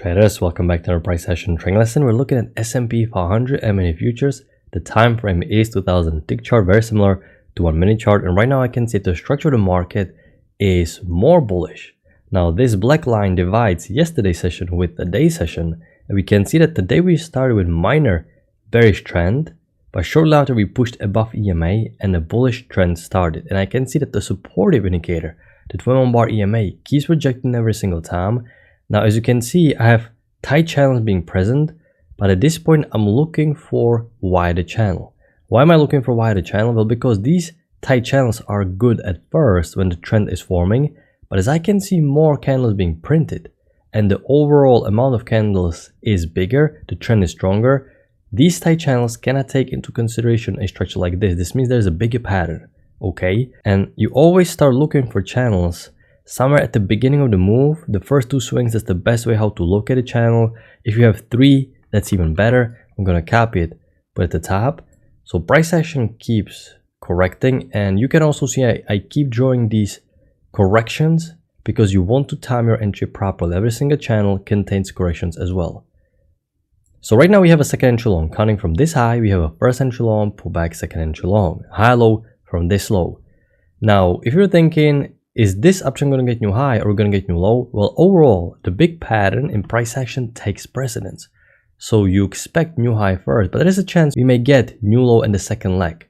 Traders, welcome back to our price action trading lesson. We're looking at S&P 500 M&A futures. The time frame is 2000 tick chart, very similar to 1 minute chart. And right now I can see the structure of the market is more bullish. Now this black line divides yesterday's session with the day session. And we can see that today we started with minor bearish trend, but shortly after we pushed above EMA and a bullish trend started. And I can see that the supportive indicator, the 21 bar EMA, keeps rejecting every single time. Now, as you can see, I have tight channels being present, but at this point, I'm looking for wider channel. Why am I looking for wider channel? Well, because these tight channels are good at first when the trend is forming, but as I can see more candles being printed and the overall amount of candles is bigger, the trend is stronger, these tight channels cannot take into consideration a structure like this. This means there's a bigger pattern, okay? And you always start looking for channels somewhere at the beginning of the move. The first two swings is the best way how to look at a channel. If you have three, that's even better. I'm gonna copy it, put it at the top. So price action keeps correcting, and you can also see I keep drawing these corrections because you want to time your entry properly. Every single channel contains corrections as well. So right now we have a second entry long. Counting from this high, we have a first entry long, pull back, second entry long, high low from this low. Now, if you're thinking, is this uptrend going to get new high or going to get new low? Well, overall, the big pattern in price action takes precedence. So you expect new high first, but there is a chance we may get new low in the second leg.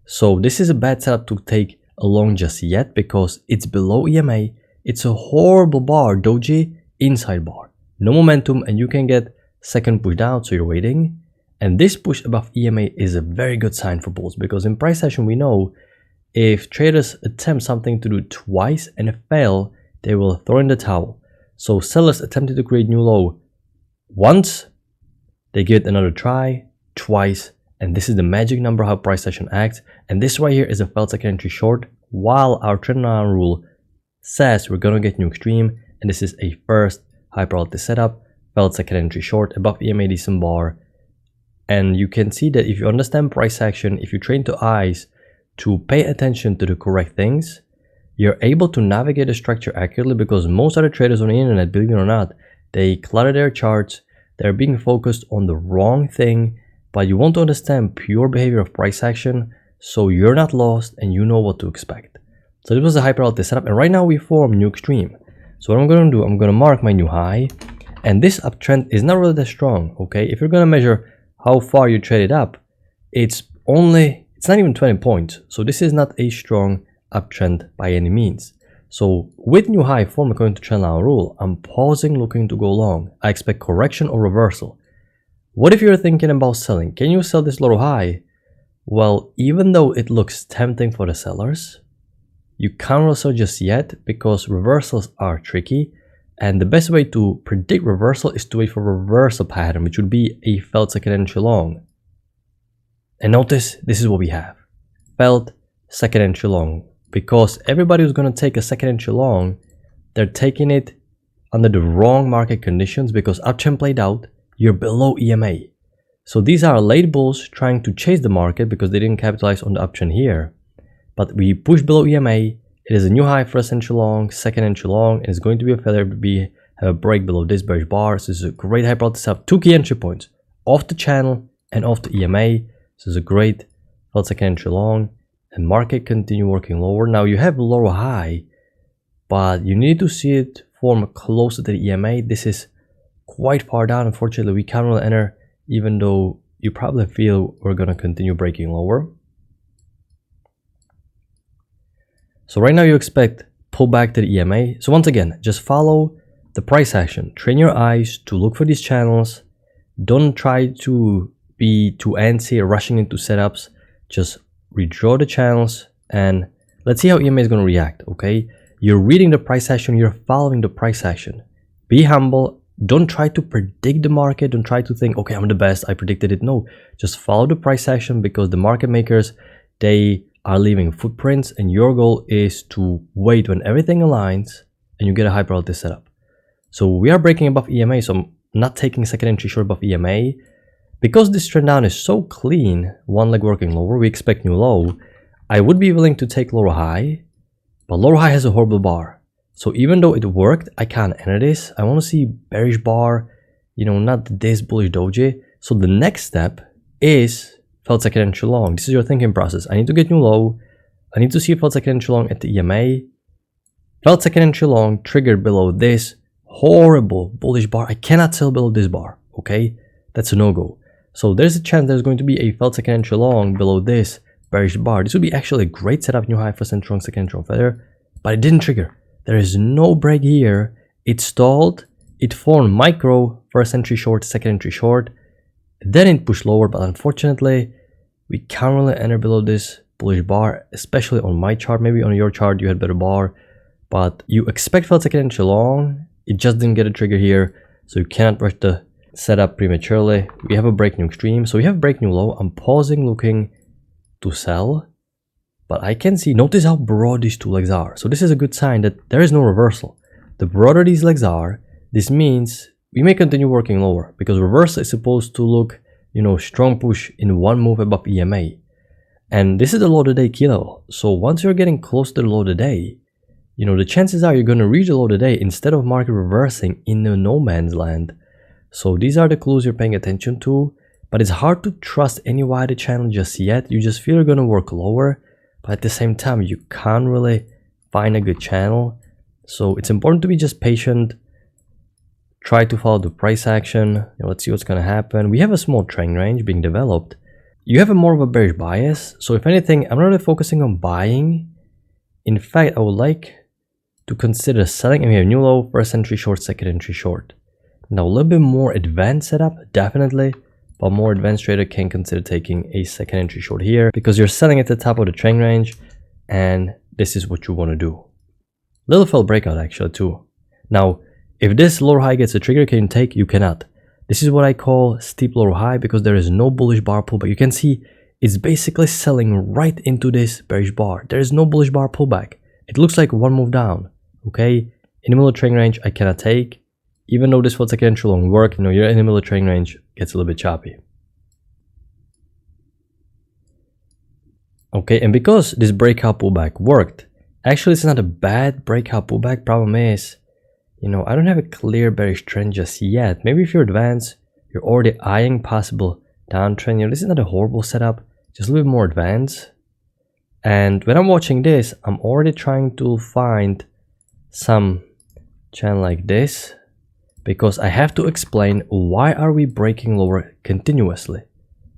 So this is a bad setup to take a long just yet because it's below EMA. It's a horrible bar, doji, inside bar. No momentum, and you can get second push down, so you're waiting. And this push above EMA is a very good sign for bulls because in price action we know if traders attempt something to do twice and it fail, they will throw in the towel. So sellers attempted to create new low once, they give it another try, twice, and this is the magic number how price action acts. And this right here is a failed second entry short, while our trend line rule says we're gonna get new extreme, and this is a first high probability setup, failed second entry short above EMA decent bar. And you can see that if you understand price action, if you train to eyes to pay attention to the correct things, you're able to navigate the structure accurately because most other traders on the internet, believe it or not, they clutter their charts, they're being focused on the wrong thing, but you want to understand pure behavior of price action so you're not lost and you know what to expect. So this was a high probability setup, and right now we form new extreme. So what I'm going to do, I'm going to mark my new high, and this uptrend is not really that strong, okay? If you're going to measure how far you traded up, it's not even 20 points. So this is not a strong uptrend by any means. So with new high form according to trendline rule, I'm pausing looking to go long. I expect correction or reversal. What if you're thinking about selling? Can you sell this low high? Well, even though it looks tempting for the sellers, you can't really sell just yet because reversals are tricky. And the best way to predict reversal is to wait for a reversal pattern, which would be a failed second entry long. And notice, this is what we have. Failed second entry long. Because everybody who's going to take a second entry long, they're taking it under the wrong market conditions because uptrend played out, you're below EMA. So these are late bulls trying to chase the market because they didn't capitalize on the uptrend here. But we push below EMA, it is a new high first entry long, second entry long, and it's going to be a failure to have a break below this bearish bar. So this is a great high probability setup. Two key entry points, off the channel and off the EMA. This is a great failed second entry long, and market continue working lower. Now you have lower high, but you need to see it form closer to the EMA. This is quite far down. Unfortunately, we can't really enter, even though you probably feel we're gonna continue breaking lower. So right now you expect pullback to the EMA. So once again, just follow the price action. Train your eyes to look for these channels. Don't try to be too antsy or rushing into setups. Just redraw the channels and let's see how EMA is going to react, okay? You're reading the price action, you're following the price action. Be humble. Don't try to predict the market. Don't try to think, okay, I'm the best, I predicted it. No, just follow the price action because the market makers, they are leaving footprints, and your goal is to wait when everything aligns and you get a high probability setup. So we are breaking above EMA, so I'm not taking second entry short above EMA. Because this trend down is so clean, one leg working lower, we expect new low. I would be willing to take lower high, but lower high has a horrible bar. So even though it worked, I can't enter this. I want to see bearish bar, not this bullish doji. So the next step is failed second entry long. This is your thinking process. I need to get new low. I need to see failed second entry long at the EMA. Failed second entry long triggered below this horrible bullish bar. I cannot sell below this bar, okay? That's a no-go. So there's a chance there's going to be a failed second entry long below this bearish bar. This would be actually a great setup, new high first entry long, second entry long feather, but it didn't trigger. There is no break here. It stalled. It formed micro first entry short, second entry short. Then it pushed lower, but unfortunately, we can't really enter below this bullish bar, especially on my chart. Maybe on your chart you had better bar, but you expect failed second entry long. It just didn't get a trigger here, so you cannot rush the setup prematurely. We have a break new extreme, so we have break new low. I'm pausing, looking to sell, but I can see, notice how broad these two legs are. So this is a good sign that there is no reversal. The broader these legs are, this means we may continue working lower, because reversal is supposed to look, strong push in one move above EMA. And this is the low of the day key level. So once you're getting close to the low of the day, the chances are you're going to reach the low of the day instead of market reversing in the no man's land. So these are the clues you're paying attention to, but it's hard to trust any wider channel just yet. You just feel you're going to work lower, but at the same time, you can't really find a good channel. So it's important to be just patient. Try to follow the price action. Let's see what's going to happen. We have a small trend range being developed. You have more of a bearish bias. So if anything, I'm not really focusing on buying. In fact, I would like to consider selling, and we have new low, first entry short, second entry short. Now a little bit more advanced setup, definitely, but more advanced trader can consider taking a second entry short here, because you're selling at the top of the trend range, and this is what you want to do. Little fell breakout actually too. Now, if this lower high gets a trigger, can you take? You cannot. This is what I call steep lower high, because there is no bullish bar pullback. You can see it's basically selling right into this bearish bar. There is no bullish bar pullback. It looks like one move down, okay? In the middle of trend range, I cannot take. Even though this failed second entry long work, you're in the middle of trend range, gets a little bit choppy. Okay, and because this breakout pullback worked, actually it's not a bad breakout pullback. Problem is, I don't have a clear bearish trend just yet. Maybe if you're advanced, you're already eyeing possible downtrend. This is not a horrible setup, just a little bit more advanced. And when I'm watching this, I'm already trying to find some channel like this, because I have to explain why are we breaking lower continuously.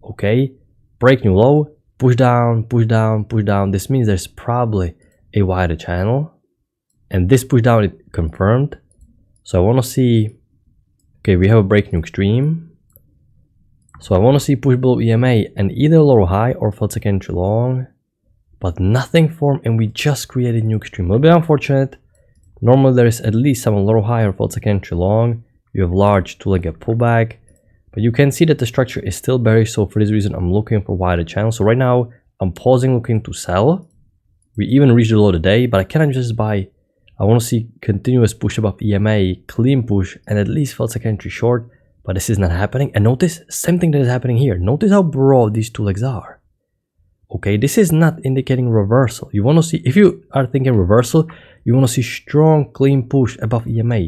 Okay, break new low, push down, push down, push down. This means there's probably a wider channel, and this push down it confirmed. So I want to see, okay, we have a break new extreme. So I want to see push below EMA and either lower high or failed second entry long, but nothing formed, and we just created new extreme. A little bit unfortunate. Normally there is at least some lower high or failed second entry long. You have large two-legged pullback, but you can see that the structure is still bearish. So for this reason, I'm looking for wider channel. So right now I'm pausing, looking to sell. We even reached the low of the day, but I cannot just buy. I want to see continuous push above EMA, clean push, and at least failed second entry short, but this is not happening. And notice, same thing that is happening here. Notice how broad these two legs are. Okay, this is not indicating reversal. You want to see, if you are thinking reversal, you want to see strong, clean push above EMA.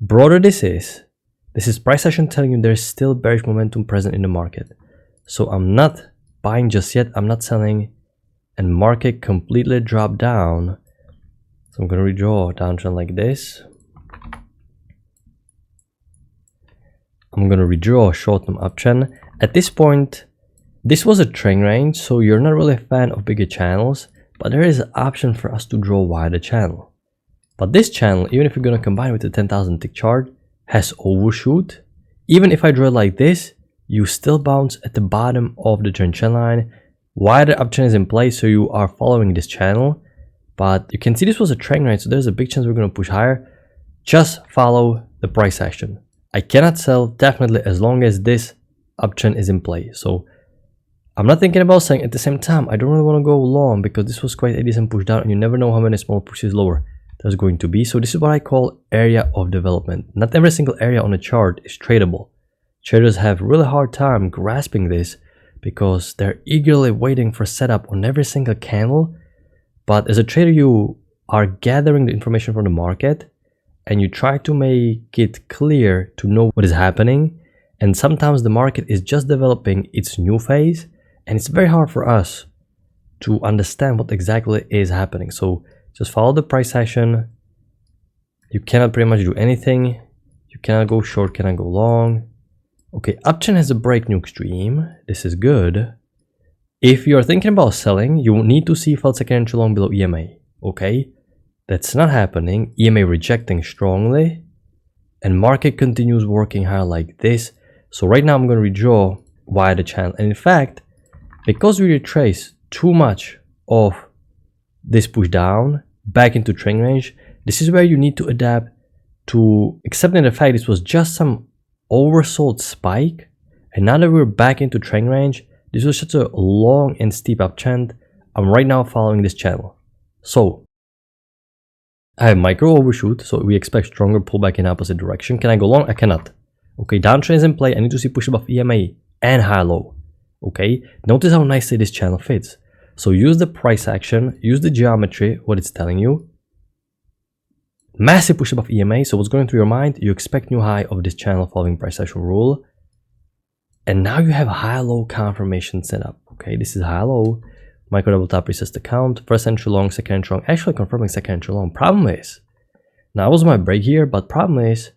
Broader this is price action telling you there's still bearish momentum present in the market. So I'm not buying just yet, I'm not selling, and market completely dropped down. So I'm going to redraw a downtrend like this. I'm going to redraw a short-term uptrend. At this point, this was a trend range, so you're not really a fan of bigger channels, but there is an option for us to draw a wider channel. But this channel, even if you're going to combine it with the 10,000 tick chart, has overshoot. Even if I draw it like this, you still bounce at the bottom of the trend line. Wider uptrend is in place, so you are following this channel. But you can see this was a trend range, so there's a big chance we're going to push higher. Just follow the price action. I cannot sell definitely as long as this uptrend is in play. So I'm not thinking about selling. At the same time, I don't really want to go long, because this was quite a decent push down, and you never know how many small pushes lower there's going to be. So this is what I call area of development. Not every single area on a chart is tradable. Traders have really hard time grasping this, because they're eagerly waiting for setup on every single candle. But as a trader, you are gathering the information from the market and you try to make it clear to know what is happening. And sometimes the market is just developing its new phase and it's very hard for us to understand what exactly is happening. So just follow the price action. You cannot pretty much do anything. You cannot go short, cannot go long. Okay, uptrend has a break new extreme. This is good. If you're thinking about selling, you need to see failed second entry long below EMA. Okay, that's not happening. EMA rejecting strongly and market continues working higher like this. So right now I'm going to redraw via the channel. And in fact, because we retrace too much of this push down back into trend range, this is where you need to adapt to accepting the fact this was just some oversold spike. And now that we're back into trend range, this was such a long and steep uptrend. I'm right now following this channel. So I have micro overshoot, so we expect stronger pullback in opposite direction. Can I go long? I cannot. Okay, downtrend is in play. I need to see push above EMA and high low. Okay, notice how nicely this channel fits. So use the price action, use the geometry, what it's telling you. Massive push above EMA. So what's going through your mind? You expect new high of this channel following price action rule. And now you have high low confirmation set up. Okay, this is high low. Micro double top resets the count. First entry long, second entry long. Actually confirming second entry long. Problem is, now was my break here, but problem is,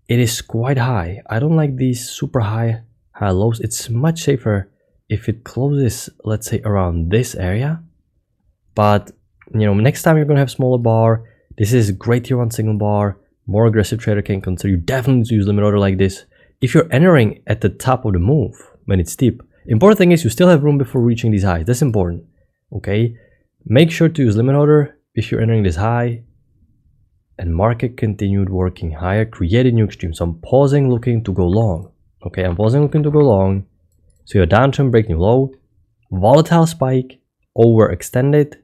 it is quite high. I don't like these super high lows. It's much safer if it closes, let's say, around this area. But you know, next time you're gonna have smaller bar. This is great tier 1 signal bar. More aggressive trader can consider. You definitely need to use limit order like this. If you're entering at the top of the move when it's steep, important thing is you still have room before reaching these highs. That's important. Okay, make sure to use limit order if you're entering this high. And market continued working higher, created new extreme. So I'm pausing, looking to go long. Okay, I'm pausing, looking to go long. So your downtrend break new low, volatile spike, overextended.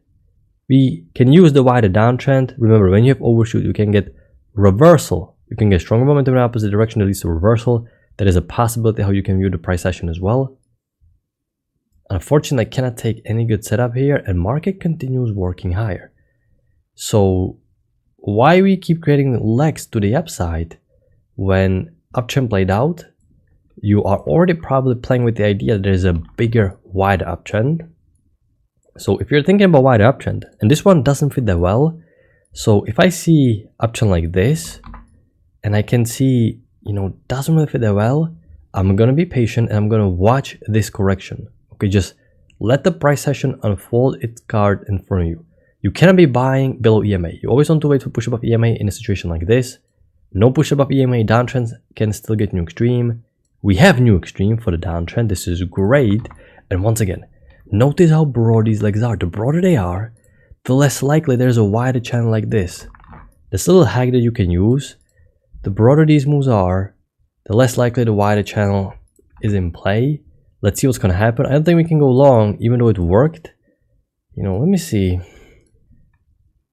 We can use the wider downtrend. Remember, when you have overshoot, you can get reversal. You can get stronger momentum in the opposite direction that leads to reversal. That is a possibility how you can view the price action as well. Unfortunately, I cannot take any good setup here and market continues working higher. So why we keep creating legs to the upside when uptrend played out? You are already probably playing with the idea that there is a bigger, wider uptrend. So if you're thinking about wider uptrend, and this one doesn't fit that well. So if I see uptrend like this, and I can see, you know, doesn't really fit that well, I'm gonna be patient and I'm gonna watch this correction. Okay, just let the price action unfold its card in front of you. You cannot be buying below EMA. You always want to wait for push above EMA in a situation like this. No push above EMA, downtrends can still get new extreme. We have new extreme for the downtrend. This is great. And once again, notice how broad these legs are. The broader they are, the less likely there's a wider channel like this. This little hack that you can use, the broader these moves are, the less likely the wider channel is in play. Let's see what's going to happen. I don't think we can go long, even though it worked. You know, let me see.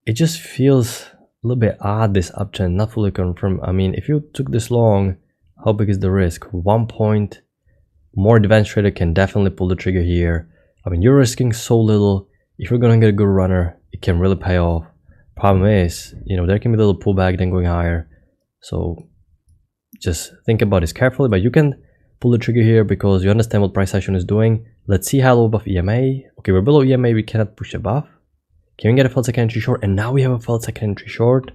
It just feels a little bit odd, this uptrend, not fully confirmed. I mean, if you took this long, how big is the risk? 1 point. More advanced trader can definitely pull the trigger here. I mean, you're risking so little. If you're going to get a good runner, it can really pay off. Problem is, you know, there can be a little pullback then going higher. So just think about this carefully, but you can pull the trigger here because you understand what price action is doing. Let's see how low above EMA. Okay, we're below EMA, we cannot push above. Can we get a failed second entry short? And now we have a failed second entry short.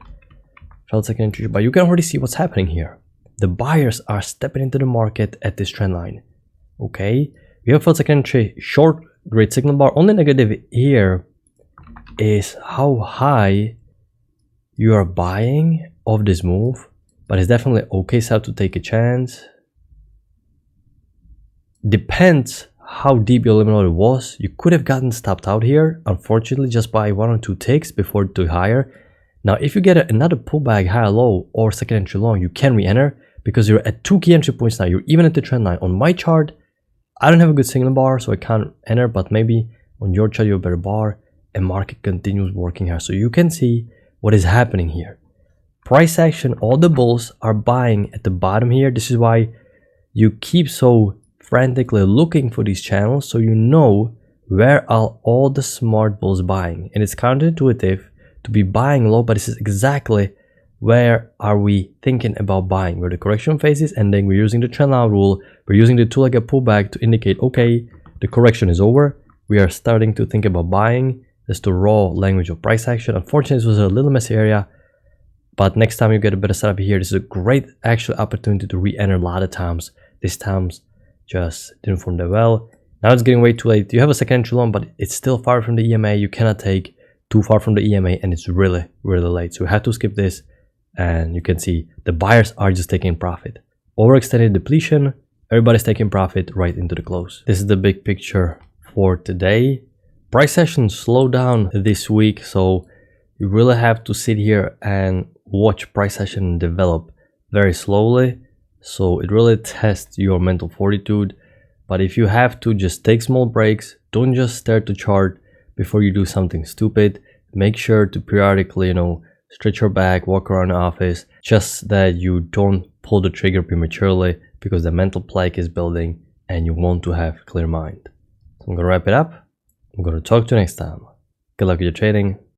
Failed second entry short, but you can already see what's happening here. The buyers are stepping into the market at this trend line. Okay, we have a failed second entry short, great signal bar. Only negative here is how high you are buying of this move. But it's definitely okay setup to take a chance. Depends how deep your limit order was. You could have gotten stopped out here, unfortunately, just by 1 or 2 ticks before it took higher. Now, if you get another pullback higher low or second entry long, you can re-enter because you're at 2 key entry points now. You're even at the trend line. On my chart, I don't have a good signal bar, so I can't enter, but maybe on your chart you have a better bar and market continues working hard. So you can see what is happening here. Price action, all the bulls are buying at the bottom here. This is why you keep so frantically looking for these channels, so you know where are all the smart bulls buying. And it's counterintuitive to be buying low, but this is exactly where are we thinking about buying, where the correction phase is ending. We're using the trend line rule, we're using the two-legged pullback to indicate, okay, the correction is over, we are starting to think about buying. That's the raw language of price action. Unfortunately, this was a little messy area, but next time you get a better setup here, this is a great actual opportunity to re-enter a lot of times. These times just didn't form that well. Now it's getting way too late. You have a second entry loan, but it's still far from the EMA. You cannot take too far from the EMA, and it's really, really late. So we have to skip this, and you can see the buyers are just taking profit. Overextended depletion, everybody's taking profit right into the close. This is the big picture for today. Price session slowed down this week, so you really have to sit here and watch price session develop very slowly. So it really tests your mental fortitude. But if you have to, just take small breaks. Don't just stare at the chart before you do something stupid. Make sure to periodically, stretch your back, walk around the office, just that you don't pull the trigger prematurely, because the mental plaque is building and you want to have a clear mind. So I'm going to wrap it up. I'm going to talk to you next time. Good luck with your trading.